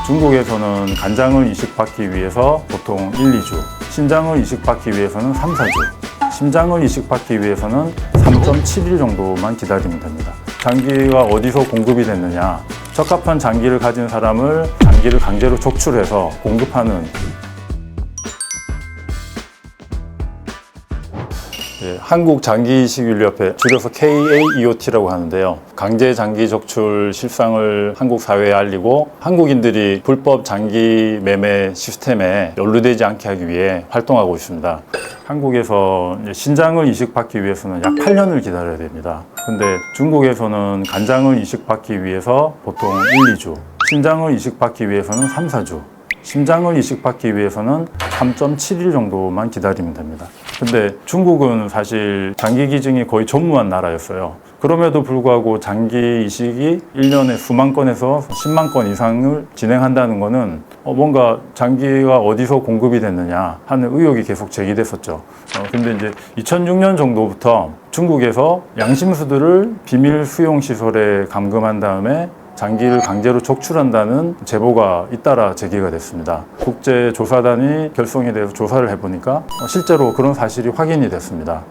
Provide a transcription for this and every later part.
중국에서는 간장을 이식받기 위해서 보통 1, 2주, 신장을 이식받기 위해서는 3, 4주, 심장을 이식받기 위해서는 3.7일 정도만 기다리면 됩니다. 장기가 어디서 공급이 됐느냐? 적합한 장기를 가진 사람을 장기를 강제로 족출해서 공급하는 한국장기이식윤리협회, 줄여서 KAEOT라고 하는데요. 강제 장기 적출 실상을 한국 사회에 알리고 한국인들이 불법 장기 매매 시스템에 연루되지 않게 하기 위해 활동하고 있습니다. 한국에서 신장을 이식받기 위해서는 약 8년을 기다려야 됩니다. 근데 중국에서는 간장을 이식받기 위해서 보통 1, 2주, 신장을 이식받기 위해서는 3, 4주, 심장을 이식받기 위해서는 3.7일 정도만 기다리면 됩니다. 근데 중국은 사실 장기 기증이 거의 전무한 나라였어요. 그럼에도 불구하고 장기 이식이 1년에 수만 건에서 10만 건 이상을 진행한다는 거는 뭔가 장기가 어디서 공급이 됐느냐 하는 의혹이 계속 제기됐었죠. 근데 이제 2006년 정도부터 중국에서 양심수들을 비밀 수용 시설에 감금한 다음에 장기를 강제로 적출한다는 제보가 잇따라 제기가 됐습니다. 국제조사단이 결성에 대해서 조사를 해보니까 실제로 그런 사실이 확인이 됐습니다.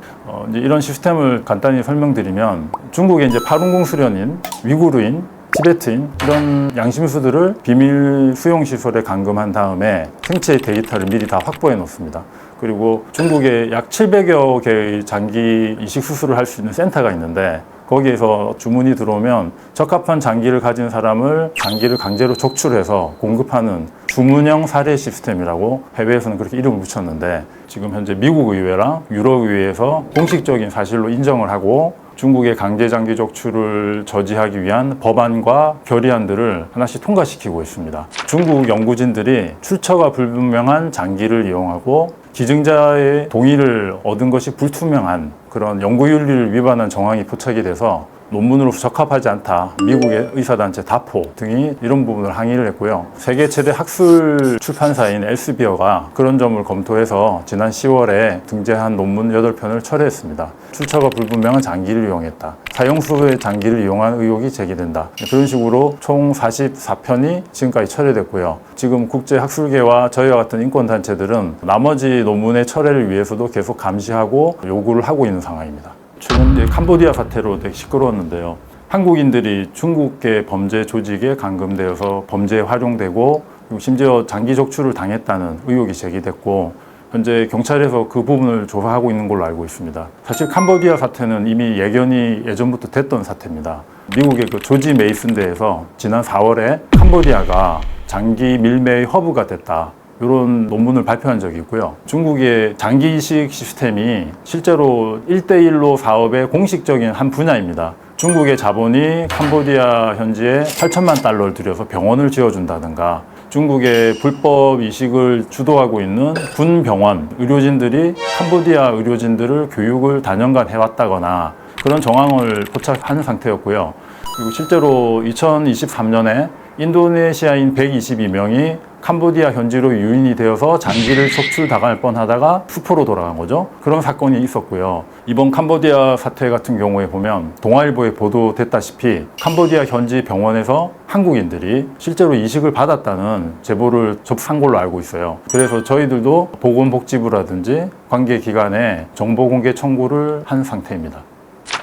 이제 이런 시스템을 간단히 설명드리면 중국의 이제 파룬궁 수련인, 위구르인, 티베트인 이런 양심수들을 비밀 수용시설에 감금한 다음에 생체의 데이터를 미리 다 확보해 놓습니다. 그리고 중국에 약 700여 개의 장기 이식 수술을 할 수 있는 센터가 있는데 거기에서 주문이 들어오면 적합한 장기를 가진 사람을 장기를 강제로 적출해서 공급하는 주문형 사례 시스템이라고 해외에서는 그렇게 이름을 붙였는데 지금 현재 미국 의회랑 유럽 의회에서 공식적인 사실로 인정을 하고 중국의 강제 장기 적출을 저지하기 위한 법안과 결의안들을 하나씩 통과시키고 있습니다. 중국 연구진들이 출처가 불분명한 장기를 이용하고 기증자의 동의를 얻은 것이 불투명한 그런 연구윤리를 위반한 정황이 포착이 돼서 논문으로 적합하지 않다. 미국의 의사단체 다포 등이 이런 부분을 항의를 했고요. 세계 최대 학술 출판사인 엘스비어가 그런 점을 검토해서 지난 10월에 등재한 논문 8편을 철회했습니다. 출처가 불분명한 장기를 이용했다. 사형수의 장기를 이용한 의혹이 제기된다. 그런 식으로 총 44편이 지금까지 철회됐고요. 지금 국제학술계와 저희와 같은 인권단체들은 나머지 논문의 철회를 위해서도 계속 감시하고 요구를 하고 있는 상황입니다. 최근 캄보디아 사태로 되게 시끄러웠는데요. 한국인들이 중국계 범죄 조직에 감금되어서 범죄에 활용되고 그리고 심지어 장기 적출을 당했다는 의혹이 제기됐고 현재 경찰에서 그 부분을 조사하고 있는 걸로 알고 있습니다. 사실 캄보디아 사태는 이미 예견이 예전부터 됐던 사태입니다. 미국의 그 조지 메이슨대에서 지난 4월에 캄보디아가 장기 밀매의 허브가 됐다. 이런 논문을 발표한 적이 있고요. 중국의 장기 이식 시스템이 실제로 1대1로 사업의 공식적인 한 분야입니다. 중국의 자본이 캄보디아 현지에 8천만 달러를 들여서 병원을 지어준다든가 중국의 불법 이식을 주도하고 있는 군 병원 의료진들이 캄보디아 의료진들을 교육을 다년간 해왔다거나 그런 정황을 포착한 상태였고요. 그리고 실제로 2023년에 인도네시아인 122명이 캄보디아 현지로 유인이 되어서 장기를 적출당할 뻔하다가 수포로 돌아간 거죠. 그런 사건이 있었고요. 이번 캄보디아 사태 같은 경우에 보면 동아일보에 보도됐다시피 캄보디아 현지 병원에서 한국인들이 실제로 이식을 받았다는 제보를 접수한 걸로 알고 있어요. 그래서 저희들도 보건복지부라든지 관계기관에 정보공개 청구를 한 상태입니다.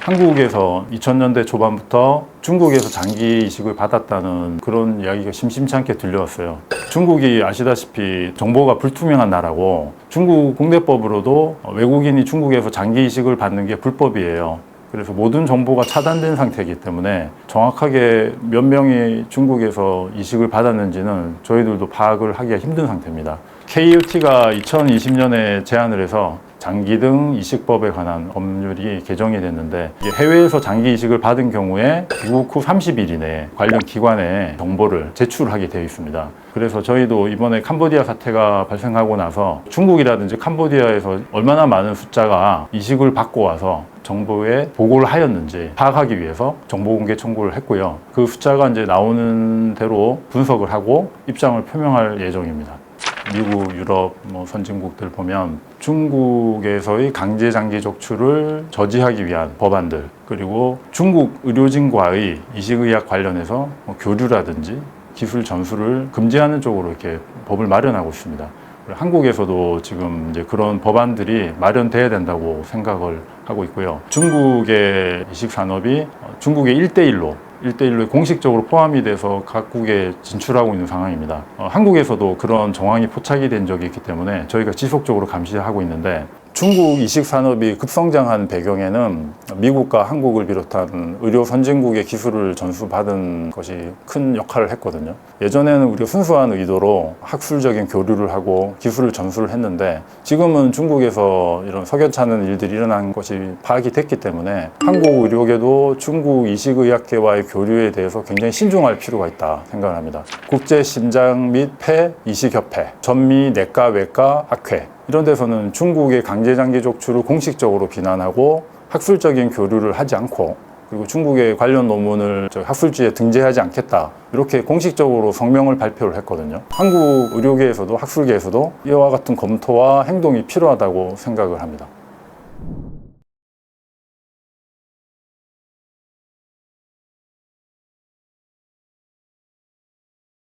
한국에서 2000년대 초반부터 중국에서 장기 이식을 받았다는 그런 이야기가 심심치 않게 들려왔어요. 중국이 아시다시피 정보가 불투명한 나라고 중국 국내법으로도 외국인이 중국에서 장기 이식을 받는 게 불법이에요. 그래서 모든 정보가 차단된 상태이기 때문에 정확하게 몇 명이 중국에서 이식을 받았는지는 저희들도 파악을 하기가 힘든 상태입니다. KUT가 2020년에 제안을 해서 장기 등 이식법에 관한 법률이 개정이 됐는데 이게 해외에서 장기 이식을 받은 경우에 귀국 후 30일 이내에 관련 기관에 정보를 제출하게 되어 있습니다. 그래서 저희도 이번에 캄보디아 사태가 발생하고 나서 중국이라든지 캄보디아에서 얼마나 많은 숫자가 이식을 받고 와서 정부에 보고를 하였는지 파악하기 위해서 정보공개 청구를 했고요. 그 숫자가 이제 나오는 대로 분석을 하고 입장을 표명할 예정입니다. 미국, 유럽, 선진국들 보면 중국에서의 강제 장기 적출을 저지하기 위한 법안들 그리고 중국 의료진과의 이식의학 관련해서 교류라든지 기술 전수를 금지하는 쪽으로 이렇게 법을 마련하고 있습니다. 한국에서도 지금 이제 그런 법안들이 마련돼야 된다고 생각을 하고 있고요. 중국의 이식 산업이 중국의 1대1로 공식적으로 포함이 돼서 각국에 진출하고 있는 상황입니다. 한국에서도 그런 정황이 포착이 된 적이 있기 때문에 저희가 지속적으로 감시하고 있는데, 중국 이식 산업이 급성장한 배경에는 미국과 한국을 비롯한 의료 선진국의 기술을 전수받은 것이 큰 역할을 했거든요. 예전에는 우리가 순수한 의도로 학술적인 교류를 하고 기술을 전수를 했는데, 지금은 중국에서 이런 석연찮은 일들이 일어난 것이 파악이 됐기 때문에 한국 의료계도 중국 이식의학회와의 교류에 대해서 굉장히 신중할 필요가 있다 생각을 합니다. 국제심장 및 폐 이식협회, 전미 내과 외과 학회, 이런 데서는 중국의 강제장기 족출을 공식적으로 비난하고 학술적인 교류를 하지 않고, 그리고 중국의 관련 논문을 학술지에 등재하지 않겠다, 이렇게 공식적으로 성명을 발표를 했거든요. 한국 의료계에서도 학술계에서도 이와 같은 검토와 행동이 필요하다고 생각을 합니다.